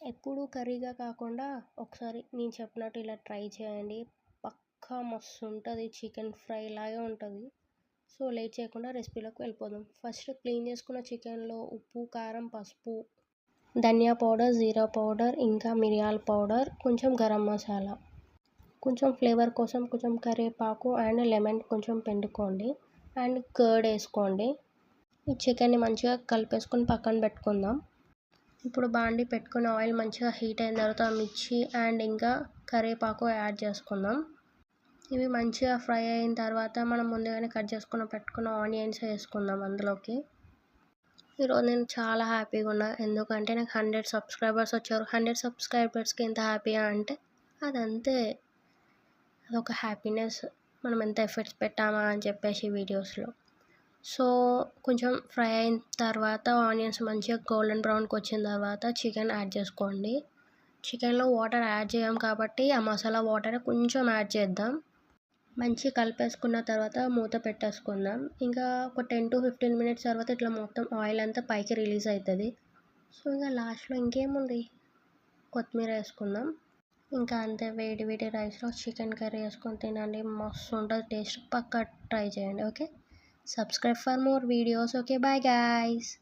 ఎప్పుడూ కర్రీగా కాకుండా ఒకసారి నేను చెప్పినట్టు ఇలా ట్రై చేయండి. పక్కా మస్తుంటది. చికెన్ ఫ్రై లాగే ఉంటది. సో, లేట్ చేయకుండా రెసిపీలోకి వెళ్ళిపోదాం. ఫస్ట్ క్లీన్ చేసుకున్న చికెన్‌లో ఉప్పు, కారం, పసుపు, ధనియా పౌడర్, జీరా పౌడర్, ఇంకా మిరియాల పౌడర్, కొంచెం గరం మసాలా, కొంచెం ఫ్లేవర్ కోసం కొంచెం కరివేపాకు అండ్ లెమన్ కొంచెం పిండుకోండి. And curd ఏసుకోండి. ఈ చికెన్‌ని మంచిగా కలిపేసుకొని పక్కన పెట్టుకుందాం. ఇప్పుడు బాండీ పెట్టుకొని ఆయిల్ మంచిగా హీట్ అయిన తర్వాత మిర్చి అండ్ ఇంకా కరివేపాకు యాడ్ చేసుకుందాం. ఇవి మంచిగా ఫ్రై అయిన తర్వాత మనం ముందుగానే కట్ చేసుకుని పెట్టుకున్న ఆనియన్స్ వేసుకుందాం అందులోకి. ఈరోజు నేను చాలా హ్యాపీగా ఉన్నా. ఎందుకంటే నాకు 100 సబ్స్క్రైబర్స్ వచ్చారు. 100 సబ్స్క్రైబర్స్కి ఎంత హ్యాపీగా అంటే అదంతే, అదొక హ్యాపీనెస్. మనం ఎంత ఎఫర్ట్స్ పెట్టామా అని చెప్పేసి వీడియోస్లో. సో, కొంచెం ఫ్రై అయిన తర్వాత ఆనియన్స్ మంచిగా గోల్డెన్ బ్రౌన్కి వచ్చిన తర్వాత చికెన్ యాడ్ చేసుకోండి. చికెన్లో వాటర్ యాడ్ చేయం కాబట్టి ఆ మసాలా వాటర్ కొంచెం యాడ్ చేద్దాం. మంచిగా కలిపేసుకున్న తర్వాత మూత పెట్టేసుకుందాం. ఇంకా ఒక 10-15 మినిట్స్ తర్వాత ఇట్లా మొత్తం ఆయిల్ అంతా పైకి రిలీజ్ అవుతుంది. సో, ఇంకా లాస్ట్లో ఇంకేముంది, కొత్తిమీర వేసుకుందాం. ఇంకా అంతే, వేడి వేడి రైస్లో చికెన్ కర్రీ వేసుకొని తినండి. మస్తు ఉంటుంది టేస్ట్. పక్కా ట్రై చేయండి. Okay, subscribe for more videos. Okay, bye guys.